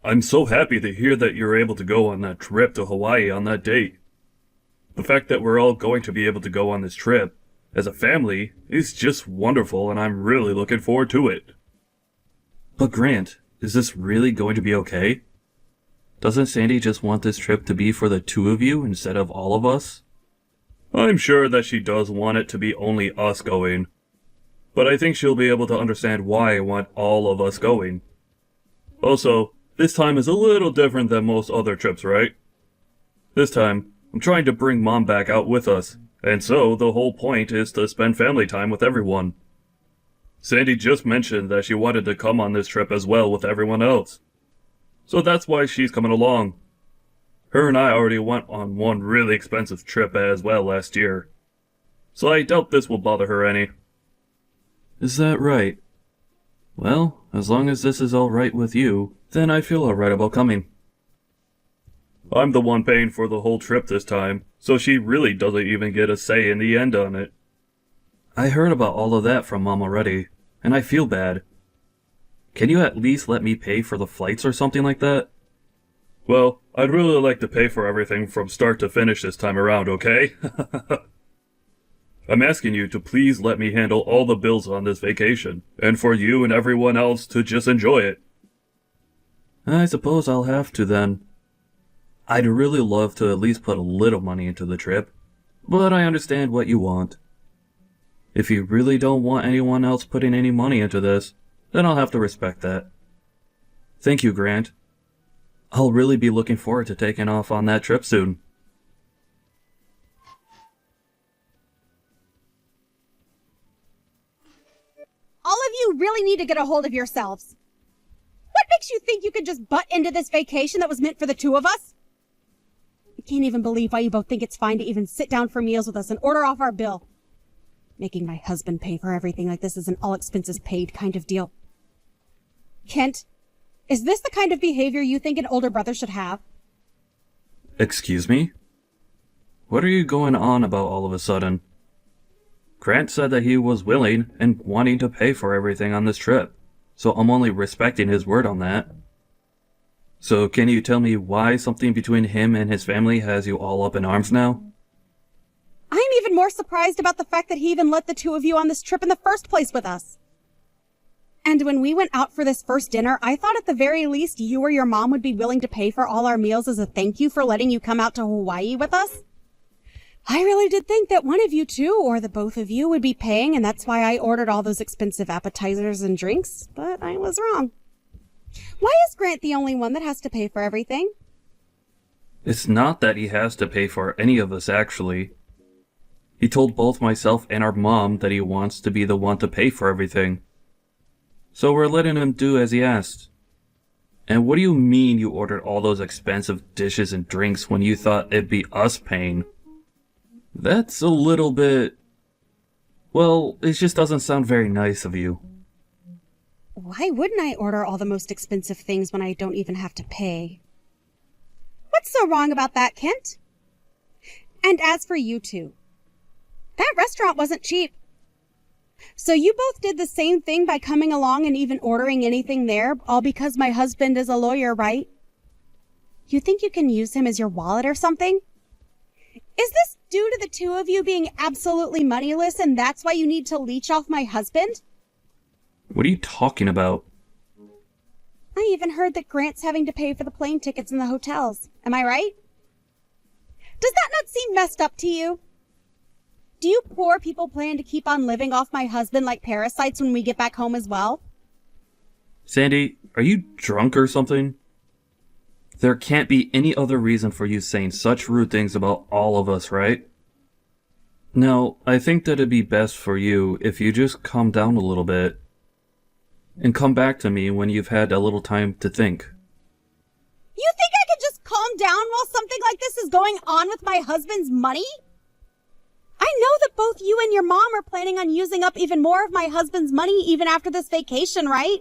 I'm so happy to hear that you're able to go on that trip to Hawaii on that date. The fact that we're all going to be able to go on this trip as a family is just wonderful, and I'm really looking forward to it. But Grant, is this really going to be okay? Doesn't Sandy just want this trip to be for the two of you instead of all of us? I'm sure that she does want it to be only us going. But I think she'll be able to understand why I want all of us going. Also, this time is a little different than most other trips, right? This time, I'm trying to bring Mom back out with us, and so the whole point is to spend family time with everyone. Sandy just mentioned that she wanted to come on this trip as well with everyone else. So that's why she's coming along. Her and I already went on one really expensive trip as well last year. So I doubt this will bother her any. Is that right? Well, as long as this is all right with you, then I feel alright about coming. I'm the one paying for the whole trip this time, so she really doesn't even get a say in the end on it. I heard about all of that from Mom already, and I feel bad. Can you at least let me pay for the flights or something like that? Well, I'd really like to pay for everything from start to finish this time around, okay? I'm asking you to please let me handle all the bills on this vacation, and for you and everyone else to just enjoy it. I suppose I'll have to then. I'd really love to at least put a little money into the trip, but I understand what you want. If you really don't want anyone else putting any money into this, then I'll have to respect that. Thank you, Grant. I'll really be looking forward to taking off on that trip soon. All of you really need to get a hold of yourselves. What makes you think you could just butt into this vacation that was meant for the two of us? I can't even believe why you both think it's fine to even sit down for meals with us and order off our bill. Making my husband pay for everything like this is an all expenses paid kind of deal. Kent, is this the kind of behavior you think an older brother should have? Excuse me? What are you going on about all of a sudden? Grant said that he was willing and wanting to pay for everything on this trip, so I'm only respecting his word on that. So can you tell me why something between him and his family has you all up in arms now? I'm even more surprised about the fact that he even let the two of you on this trip in the first place with us. And when we went out for this first dinner, I thought at the very least you or your mom would be willing to pay for all our meals as a thank you for letting you come out to Hawaii with us. I really did think that one of you two, or the both of you, would be paying, and that's why I ordered all those expensive appetizers and drinks, but I was wrong. Why is Grant the only one that has to pay for everything? It's not that he has to pay for any of us, actually. He told both myself and our mom that he wants to be the one to pay for everything. So we're letting him do as he asked. And what do you mean you ordered all those expensive dishes and drinks when you thought it'd be us paying? That's a little bit... Well, it just doesn't sound very nice of you. Why wouldn't I order all the most expensive things when I don't even have to pay? What's so wrong about that, Kent? And as for you two, that restaurant wasn't cheap. So you both did the same thing by coming along and even ordering anything there, all because my husband is a lawyer, right? You think you can use him as your wallet or something? Is this due to the two of you being absolutely moneyless and that's why you need to leech off my husband? What are you talking about? I even heard that Grant's having to pay for the plane tickets and the hotels. Am I right? Does that not seem messed up to you? Do you poor people plan to keep on living off my husband like parasites when we get back home as well? Sandy, are you drunk or something? There can't be any other reason for you saying such rude things about all of us, right? Now, I think that it'd be best for you if you just calm down a little bit and come back to me when you've had a little time to think. You think I could just calm down while something like this is going on with my husband's money? I know that both you and your mom are planning on using up even more of my husband's money even after this vacation, right?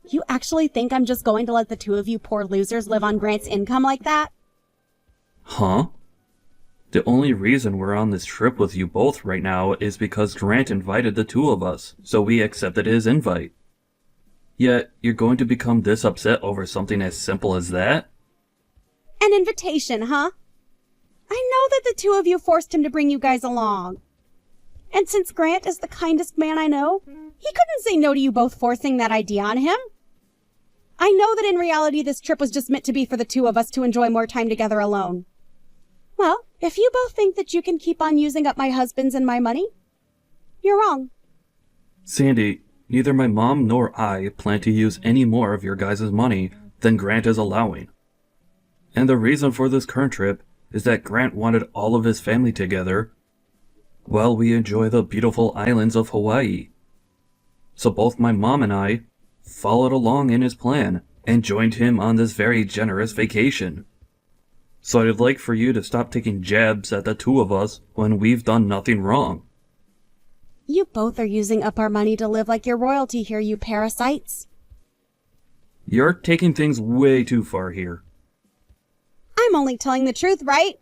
You actually think I'm just going to let the two of you poor losers live on Grant's income like that? Huh? The only reason we're on this trip with you both right now is because Grant invited the two of us, so we accepted his invite. Yet, you're going to become this upset over something as simple as that? An invitation, huh? I know that the two of you forced him to bring you guys along. And since Grant is the kindest man I know, he couldn't say no to you both forcing that idea on him. I know that in reality this trip was just meant to be for the two of us to enjoy more time together alone. Well, if you both think that you can keep on using up my husband's and my money, you're wrong. Sandy, neither my mom nor I plan to use any more of your guys' money than Grant is allowing. And the reason for this current trip is that Grant wanted all of his family together while we enjoy the beautiful islands of Hawaii. So both my mom and I followed along in his plan and joined him on this very generous vacation. So I'd like for you to stop taking jabs at the two of us when we've done nothing wrong. You both are using up our money to live like you're royalty here, you parasites. You're taking things way too far here. I'm only telling the truth, right?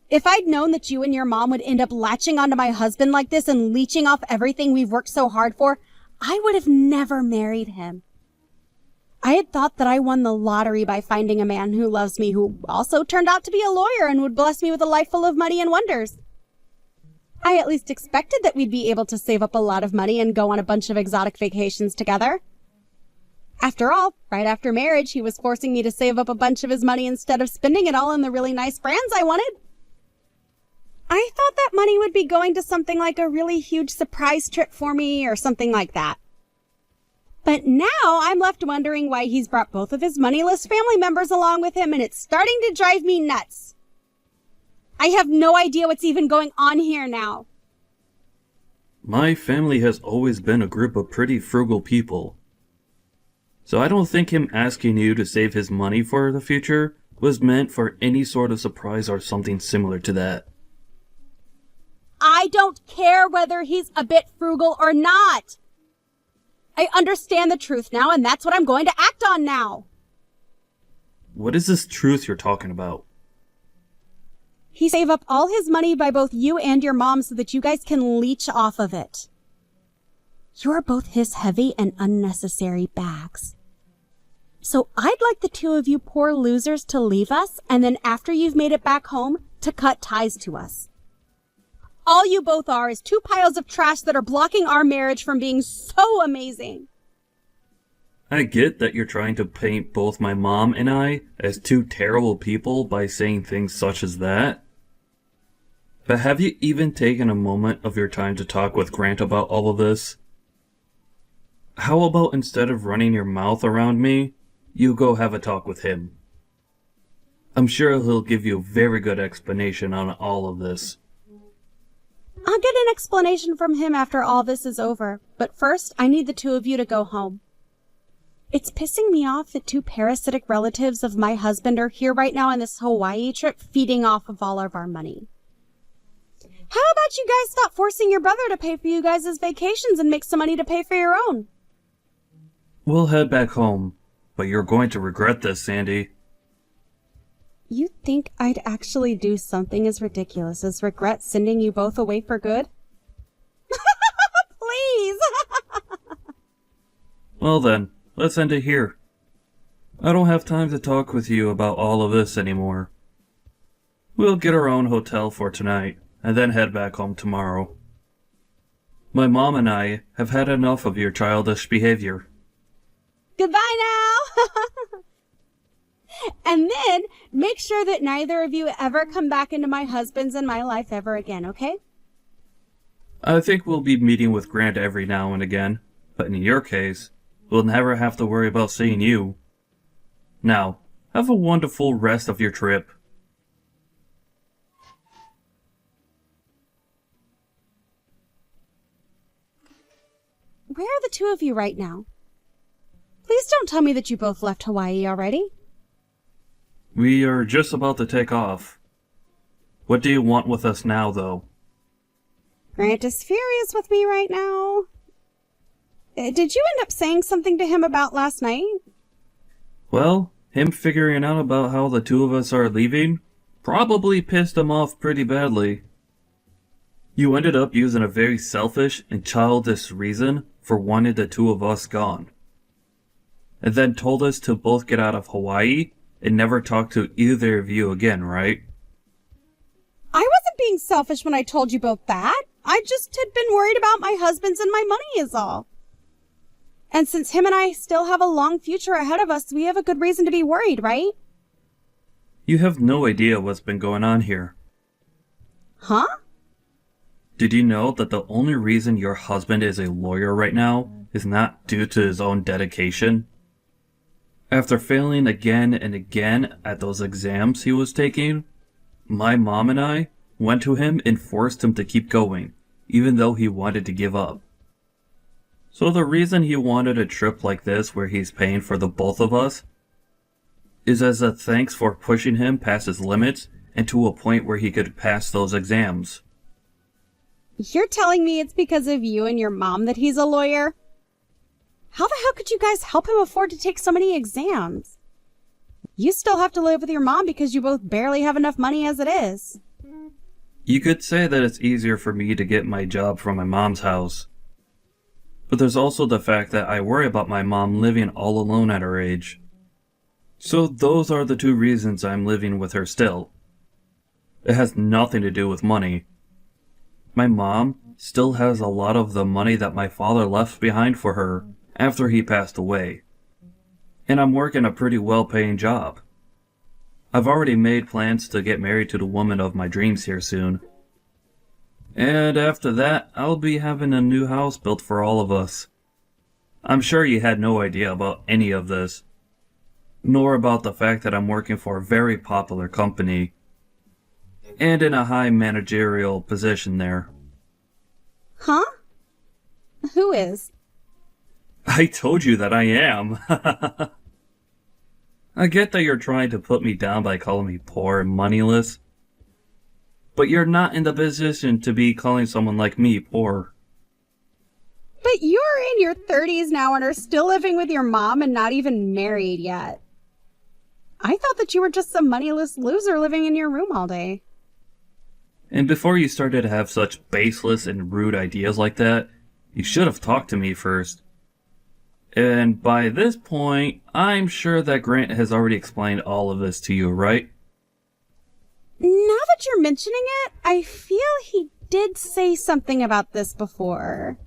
If I'd known that you and your mom would end up latching onto my husband like this and leeching off everything we've worked so hard for, I would have never married him. I had thought that I won the lottery by finding a man who loves me, who also turned out to be a lawyer and would bless me with a life full of money and wonders. I at least expected that we'd be able to save up a lot of money and go on a bunch of exotic vacations together. After all, right after marriage, he was forcing me to save up a bunch of his money instead of spending it all on the really nice brands I wanted. I thought that money would be going to something like a really huge surprise trip for me or something like that. But now I'm left wondering why he's brought both of his moneyless family members along with him, and it's starting to drive me nuts. I have no idea what's even going on here now. My family has always been a group of pretty frugal people. So I don't think him asking you to save his money for the future was meant for any sort of surprise or something similar to that. I don't care whether he's a bit frugal or not. I understand the truth now, and that's what I'm going to act on now. What is this truth you're talking about? He saved up all his money by both you and your mom so that you guys can leech off of it. You're both his heavy and unnecessary bags. So I'd like the two of you poor losers to leave us, and then after you've made it back home, to cut ties to us. All you both are is two piles of trash that are blocking our marriage from being so amazing. I get that you're trying to paint both my mom and I as two terrible people by saying things such as that. But have you even taken a moment of your time to talk with Grant about all of this? How about instead of running your mouth around me, you go have a talk with him? I'm sure he'll give you a very good explanation on all of this. I'll get an explanation from him after all this is over, but first I need the two of you to go home. It's pissing me off that two parasitic relatives of my husband are here right now on this Hawaii trip feeding off of all of our money. How about you guys stop forcing your brother to pay for you guys' vacations and make some money to pay for your own? We'll head back home, but you're going to regret this, Sandy. You think I'd actually do something as ridiculous as regret sending you both away for good? Please! Well then, let's end it here. I don't have time to talk with you about all of this anymore. We'll get our own hotel for tonight, and then head back home tomorrow. My mom and I have had enough of your childish behavior. Goodbye now! And then, make sure that neither of you ever come back into my husband's and my life ever again, okay? I think we'll be meeting with Grant every now and again, but in your case, we'll never have to worry about seeing you. Now, have a wonderful rest of your trip. Where are the two of you right now? Please don't tell me that you both left Hawaii already. We are just about to take off. What do you want with us now, though? Grant is furious with me right now. Did you end up saying something to him about last night? Well, him figuring out about how the two of us are leaving probably pissed him off pretty badly. You ended up using a very selfish and childish reason for wanting the two of us gone. and then told us to both get out of Hawaii and never talk to either of you again, right? I wasn't being selfish when I told you both that. I just had been worried about my husband's and my money is all. And since him and I still have a long future ahead of us, we have a good reason to be worried, right? You have no idea what's been going on here. Huh? Did you know that the only reason your husband is a lawyer right now is not due to his own dedication? After failing again and again at those exams he was taking, my mom and I went to him and forced him to keep going, even though he wanted to give up. So the reason he wanted a trip like this where he's paying for the both of us is as a thanks for pushing him past his limits and to a point where he could pass those exams. You're telling me it's because of you and your mom that he's a lawyer? How the hell could you guys help him afford to take so many exams? You still have to live with your mom because you both barely have enough money as it is. You could say that it's easier for me to get my job from my mom's house. But there's also the fact that I worry about my mom living all alone at her age. So those are the two reasons I'm living with her still. It has nothing to do with money. My mom still has a lot of the money that my father left behind for her after he passed away. And I'm working a pretty well-paying job. I've already made plans to get married to the woman of my dreams here soon. And after that, I'll be having a new house built for all of us. I'm sure you had no idea about any of this, nor about the fact that I'm working for a very popular company, and in a high managerial position there. Huh? Who is? I told you that I am. I get that you're trying to put me down by calling me poor and moneyless, but you're not in the position to be calling someone like me poor. But you're in your 30s now and are still living with your mom and not even married yet. I thought that you were just some moneyless loser living in your room all day. And before you started to have such baseless and rude ideas like that, you should have talked to me first. And by this point, I'm sure that Grant has already explained all of this to you, right? Now that you're mentioning it, I feel he did say something about this before.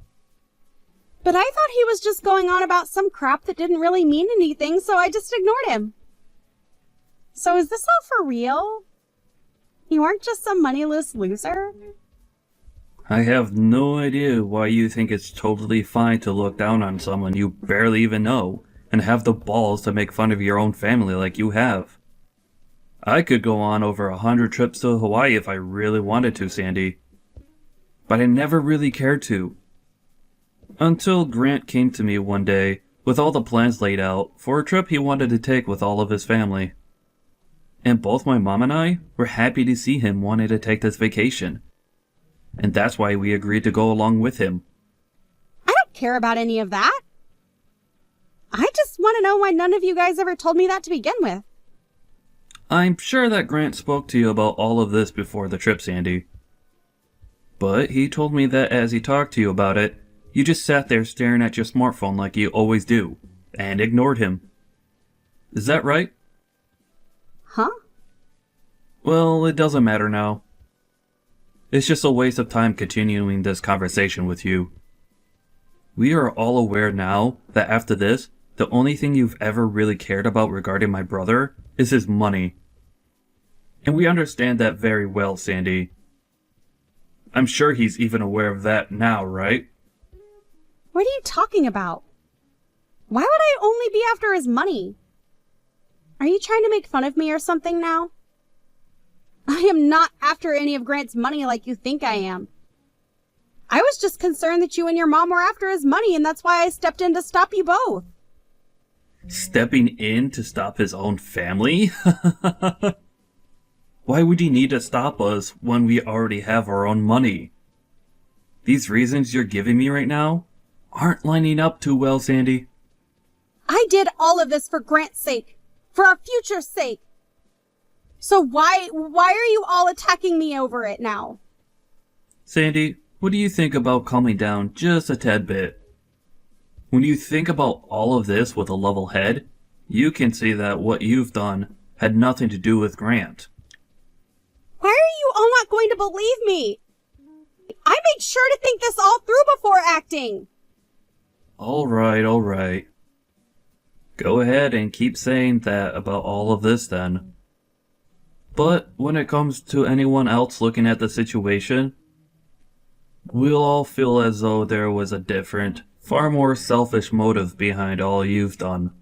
But I thought he was just going on about some crap that didn't really mean anything, so I just ignored him. So is this all for real? You aren't just some moneyless loser? I have no idea why you think it's totally fine to look down on someone you barely even know and have the balls to make fun of your own family like you have. I could go on over 100 trips to Hawaii if I really wanted to, Sandy. But I never really cared to. Until Grant came to me one day with all the plans laid out for a trip he wanted to take with all of his family. And both my mom and I were happy to see him wanting to take this vacation. And that's why we agreed to go along with him. I don't care about any of that. I just want to know why none of you guys ever told me that to begin with. I'm sure that Grant spoke to you about all of this before the trip, Sandy. But he told me that as he talked to you about it, you just sat there staring at your smartphone like you always do, and ignored him. Is that right? Huh? Well, it doesn't matter now. It's just a waste of time continuing this conversation with you. We are all aware now that after this, the only thing you've ever really cared about regarding my brother is his money. And we understand that very well, Sandy. I'm sure he's even aware of that now, right? What are you talking about? Why would I only be after his money? Are you trying to make fun of me or something now? I am not after any of Grant's money like you think I am. I was just concerned that you and your mom were after his money, and that's why I stepped in to stop you both. Stepping in to stop his own family? Why would he need to stop us when we already have our own money? These reasons you're giving me right now aren't lining up too well, Sandy. I did all of this for Grant's sake, for our future's sake. So why are you all attacking me over it now? Sandy, what do you think about calming down just a tad bit? When you think about all of this with a level head, you can see that what you've done had nothing to do with Grant. Why are you all not going to believe me? I made sure to think this all through before acting. All right. Go ahead and keep saying that about all of this then. But when it comes to anyone else looking at the situation, we'll all feel as though there was a different, far more selfish motive behind all you've done.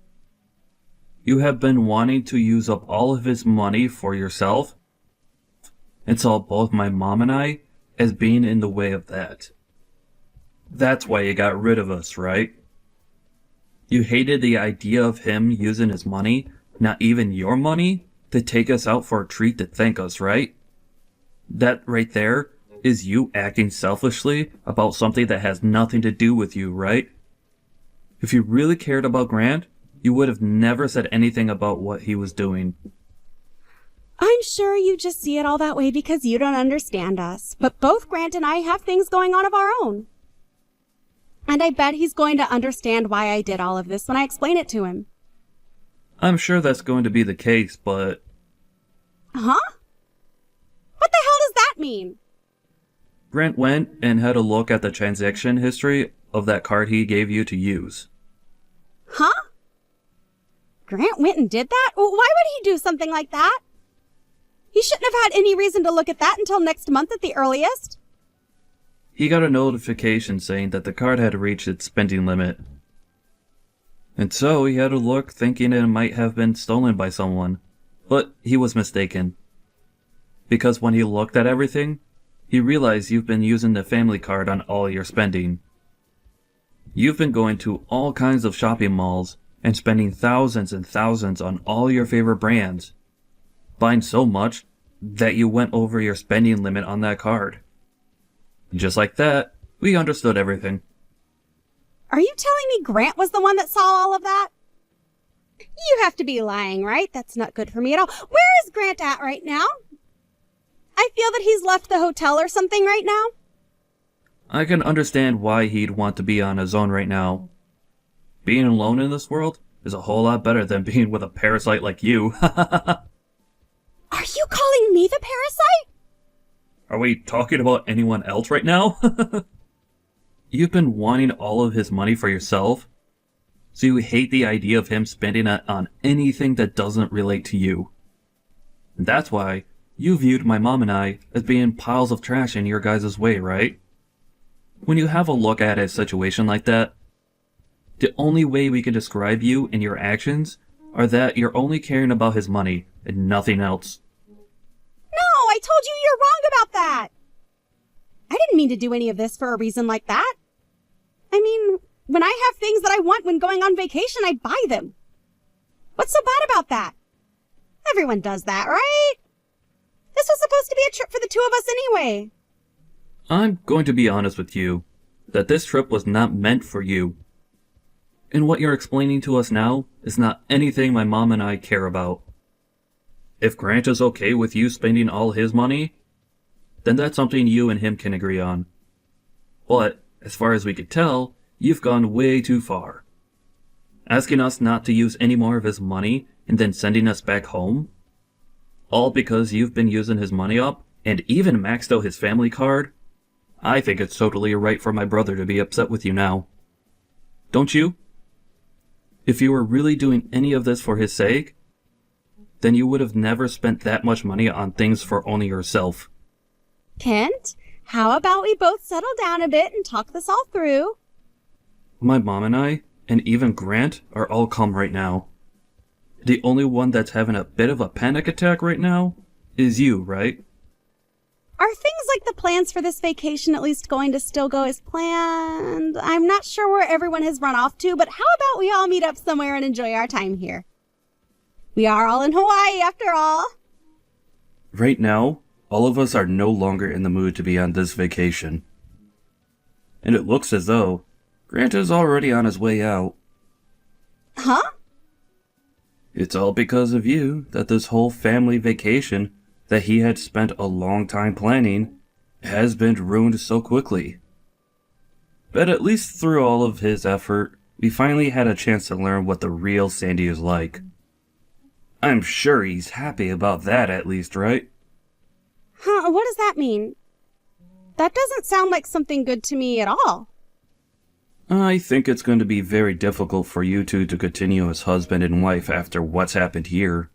You have been wanting to use up all of his money for yourself, and saw both my mom and I as being in the way of that. That's why you got rid of us, right? You hated the idea of him using his money, not even your money, to take us out for a treat to thank us, right? That right there is you acting selfishly about something that has nothing to do with you, right? If you really cared about Grant, you would have never said anything about what he was doing. I'm sure you just see it all that way because you don't understand us. But both Grant and I have things going on of our own. And I bet he's going to understand why I did all of this when I explain it to him. I'm sure that's going to be the case, but... Huh? What the hell does that mean? Grant went and had a look at the transaction history of that card he gave you to use. Huh? Grant went and did that? Why would he do something like that? He shouldn't have had any reason to look at that until next month at the earliest. He got a notification saying that the card had reached its spending limit. And so he had a look thinking it might have been stolen by someone. But he was mistaken. Because when he looked at everything, he realized you've been using the family card on all your spending. You've been going to all kinds of shopping malls and spending thousands and thousands on all your favorite brands. Buying so much that you went over your spending limit on that card. Just like that, we understood everything. Are you telling me Grant was the one that saw all of that? You have to be lying, right? That's not good for me at all. Where is Grant at right now? I feel that he's left the hotel or something right now. I can understand why he'd want to be on his own right now. Being alone in this world is a whole lot better than being with a parasite like you. Are you calling me the parasite? Are we talking about anyone else right now? You've been wanting all of his money for yourself, so you hate the idea of him spending it on anything that doesn't relate to you. And that's why you viewed my mom and I as being piles of trash in your guys' way, right? When you have a look at a situation like that, the only way we can describe you and your actions are that you're only caring about his money and nothing else. No, I told you you're wrong about that. I didn't mean to do any of this for a reason like that. I mean, when I have things that I want when going on vacation, I buy them. What's so bad about that? Everyone does that, right? This was supposed to be a trip for the two of us anyway. I'm going to be honest with you, that this trip was not meant for you. And what you're explaining to us now is not anything my mom and I care about. If Grant is okay with you spending all his money, then that's something you and him can agree on. But, as far as we could tell, you've gone way too far. Asking us not to use any more of his money and then sending us back home? All because you've been using his money up and even maxed out his family card? I think it's totally right for my brother to be upset with you now. Don't you? If you were really doing any of this for his sake, then you would have never spent that much money on things for only yourself. Kent, how about we both settle down a bit and talk this all through? My mom and I, and even Grant, are all calm right now. The only one that's having a bit of a panic attack right now is you, right? Are things like the plans for this vacation at least going to still go as planned? I'm not sure where everyone has run off to, but how about we all meet up somewhere and enjoy our time here? We are all in Hawaii after all. Right now, all of us are no longer in the mood to be on this vacation. And it looks as though Grant is already on his way out. Huh? It's all because of you that this whole family vacation that he had spent a long time planning has been ruined so quickly. But at least through all of his effort, We finally had a chance to learn what the real Sandy is like. I'm sure he's happy about that at least, right? Huh, what does that mean? That doesn't sound like something good to me at all. I think it's going to be very difficult for you two to continue as husband and wife after what's happened here.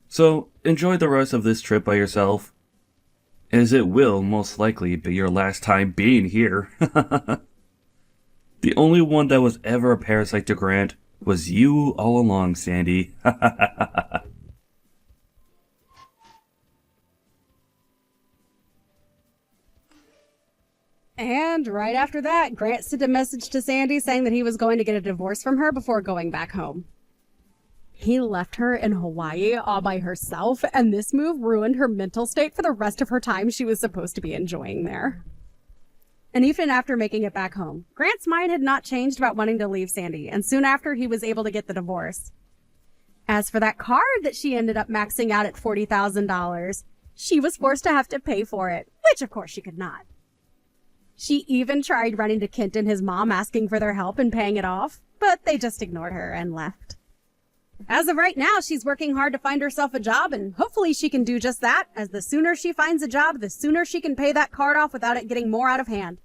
So, enjoy the rest of this trip by yourself, as it will most likely be your last time being here. The only one that was ever a parasite to Grant was you all along, Sandy. And right after that, Grant sent a message to Sandy saying that he was going to get a divorce from her before going back home. He left her in Hawaii all by herself, and this move ruined her mental state for the rest of her time she was supposed to be enjoying there. And even after making it back home, Grant's mind had not changed about wanting to leave Sandy, and soon after he was able to get the divorce. As for that card that she ended up maxing out at $40,000, she was forced to have to pay for it, which of course she could not. She even tried running to Kent and his mom asking for their help in paying it off, but they just ignored her and left. As of right now, she's working hard to find herself a job, and hopefully she can do just that, as the sooner she finds a job, the sooner she can pay that card off without it getting more out of hand.